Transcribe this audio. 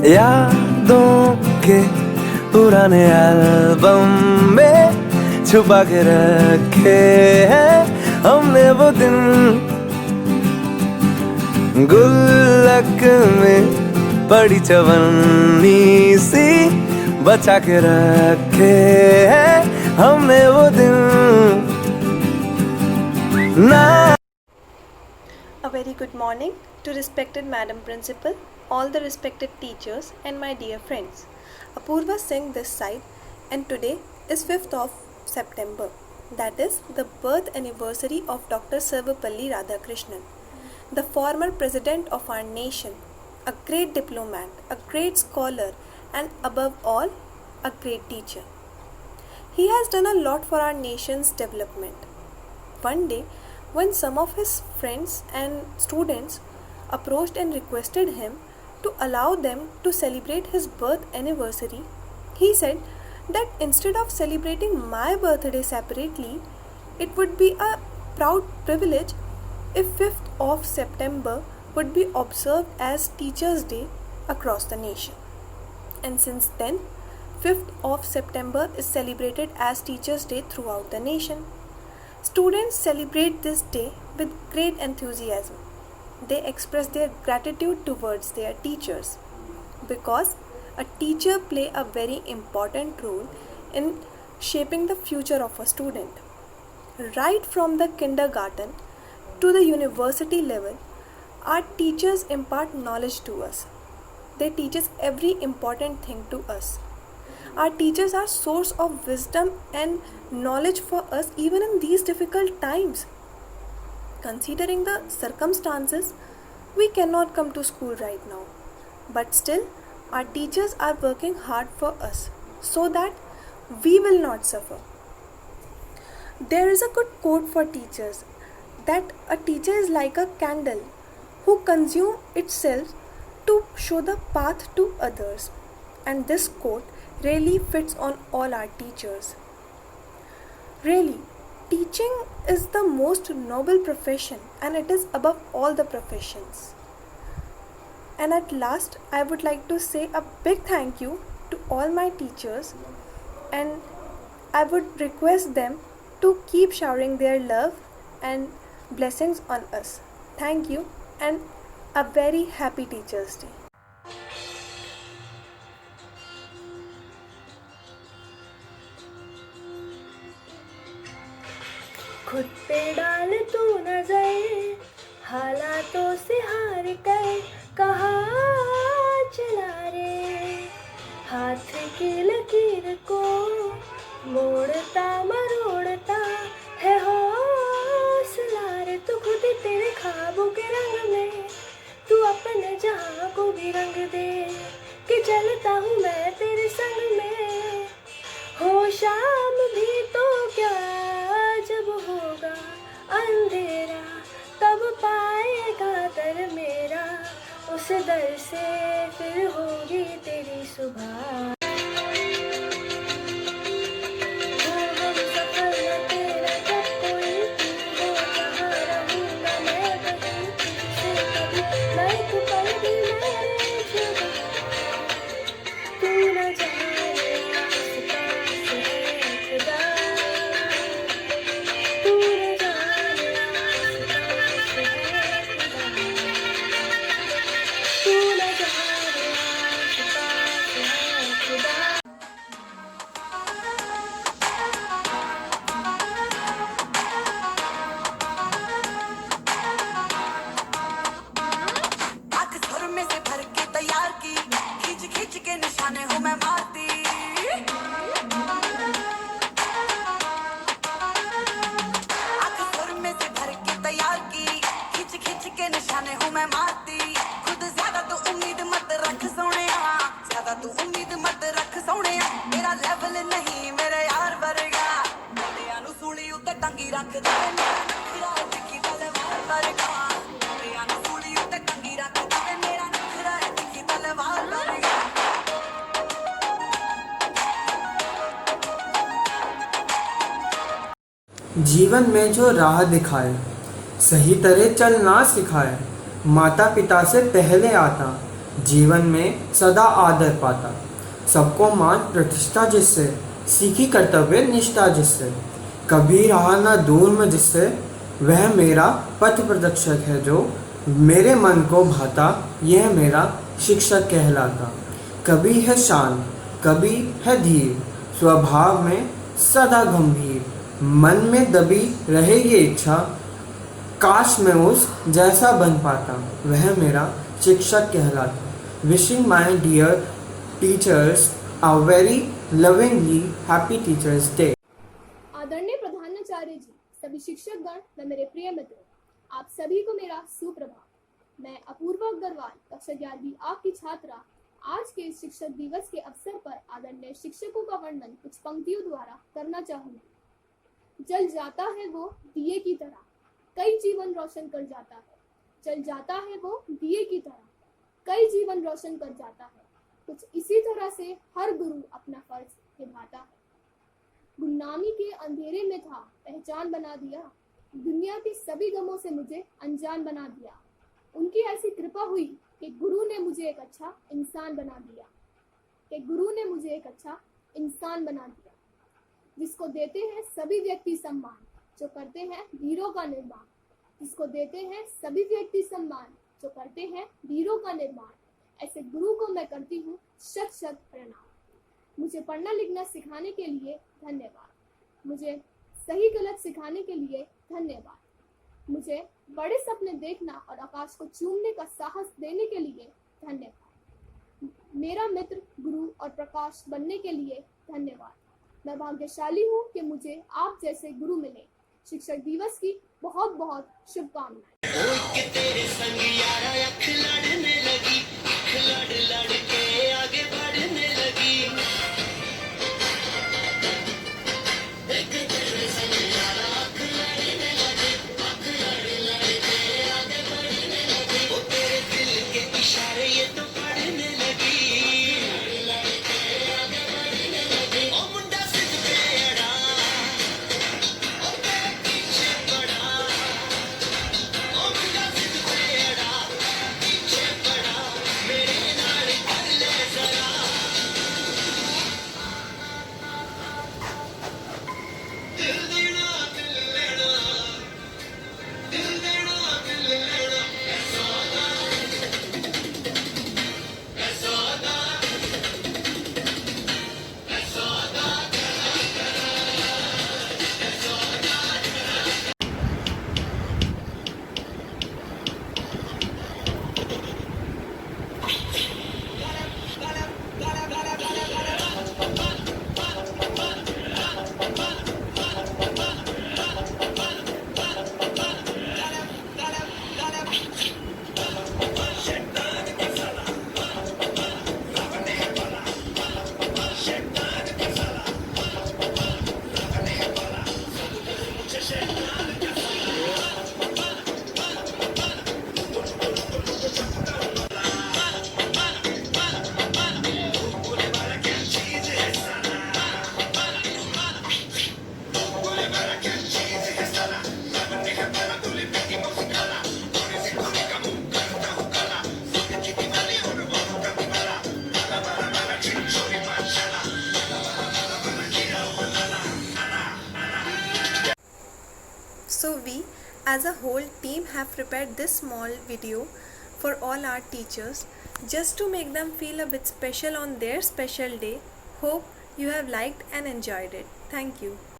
यादों के पुराने एल्बम में छुपा के रखे हैं हमने वो दिन, गुल्लक में पड़ी चवन्नी सी बचा के रखे हैं हमने वो दिन ना। A very good morning to respected Madam Principal, all the respected teachers and my dear friends. Apurva Singh this side, and today is 5th of September. That is the birth anniversary of Dr. Sarvepalli Radhakrishnan, the former president of our nation, a great diplomat, a great scholar, and above all, a great teacher. He has done a lot for our nation's development. One day, when some of his friends and students approached and requested him to allow them to celebrate his birth anniversary, he said that instead of celebrating my birthday separately, it would be a proud privilege if 5th of September would be observed as Teachers' Day across the nation. And since then, 5th of September is celebrated as Teachers' Day throughout the nation. Students celebrate this day with great enthusiasm. They express their gratitude towards their teachers because a teacher plays a very important role in shaping the future of a student. Right from the kindergarten to the university level, our teachers impart knowledge to us. They teach us every important thing to us. Our teachers are source of wisdom and knowledge for us even in these difficult times. Considering the circumstances, we cannot come to school right now. But still, our teachers are working hard for us so that we will not suffer. There is a good quote for teachers that a teacher is like a candle who consumes itself to show the path to others. And this quote really fits on all our teachers. Really, teaching is the most noble profession and it is above all the professions. And at last, I would like to say a big thank you to all my teachers, and I would request them to keep showering their love and blessings on us. Thank you and a very happy Teachers' Day. खुद पे डाल तू नजर, हालातों से हार कर कहाँ चला रे, हाथ की लकीर को मोड़ता मरोड़ता है हौसला रे, तू खुद तेरे ख्वाबों के रंग में तू अपने जहां को भी रंग दे, कि चलता हूँ मैं तेरे संग में, हो शाम भी तो क्या जब होगा अंधेरा, तब पाएगा दर मेरा, उस दर से फिर होगी तेरी सुबह। जीवन में जो राह दिखाए, सही तरह चलना सिखाए, माता पिता से पहले आता, जीवन में सदा आदर पाता, सबको मान प्रतिष्ठा जिससे, सीखी कर्तव्य निष्ठा जिससे, कभी रहा ना दूर में जिससे, वह मेरा पथ प्रदर्शक है जो मेरे मन को भाता, यह मेरा शिक्षक कहलाता। कभी है शांत, कभी है धीर, स्वभाव में सदा गंभीर, मन में दबी रहे ये इच्छा, काश मैं उस जैसा बन पाता, वह मेरा शिक्षक कहलाता। Wishing my dear teachers a very lovingly happy teachers day. आदरणीय प्रधानाचार्य जी, सभी शिक्षकगण व मेरे प्रिय मित्रों, आप सभी को मेरा सुप्रभात। मैं अपूर्वा अग्रवाल, कक्षा 11वीं आपकी छात्रा, आज के इस शिक्षक दिवस के अवसर पर आदरणीय शिक्षकों का वर्णन कुछ पंक्तियों द्वारा करना चाहूंगी। जल जाता है वो दिए की तरह, कई जीवन रोशन कर जाता है। जल जाता है वो दिए की तरह, कई जीवन रोशन कर जाता है। कुछ इसी तरह से हर गुरु अपना फर्ज निभाता है। गुमनामी के अंधेरे में था, पहचान बना दिया, दुनिया के सभी गमों से मुझे अनजान बना दिया। उनकी ऐसी कृपा हुई कि गुरु ने मुझे एक अच्छा इंसान बना दिया, कि गुरु ने मुझे एक अच्छा इंसान बना दिया, जिसको देते हैं सभी व्यक्ति सम्मान, जो करते हैं वीरों का निर्माण। जिसको देते हैं सभी व्यक्ति सम्मान, जो करते हैं वीरों का निर्माण। ऐसे गुरु को मैं करती हूँ शत शत प्रणाम। मुझे पढ़ना लिखना सिखाने के लिए धन्यवाद। मुझे सही गलत सिखाने के लिए धन्यवाद। मुझे बड़े सपने देखना और आकाश को चूमने का साहस देने के लिए धन्यवाद। मेरा मित्र गुरु और प्रकाश बनने के लिए धन्यवाद। मैं भाग्यशाली हूँ कि मुझे आप जैसे गुरु मिले। शिक्षक दिवस की बहुत बहुत शुभकामनाएं। So we as a whole team have prepared this small video for all our teachers just to make them feel a bit special on their special day. Hope you have liked and enjoyed it. Thank you.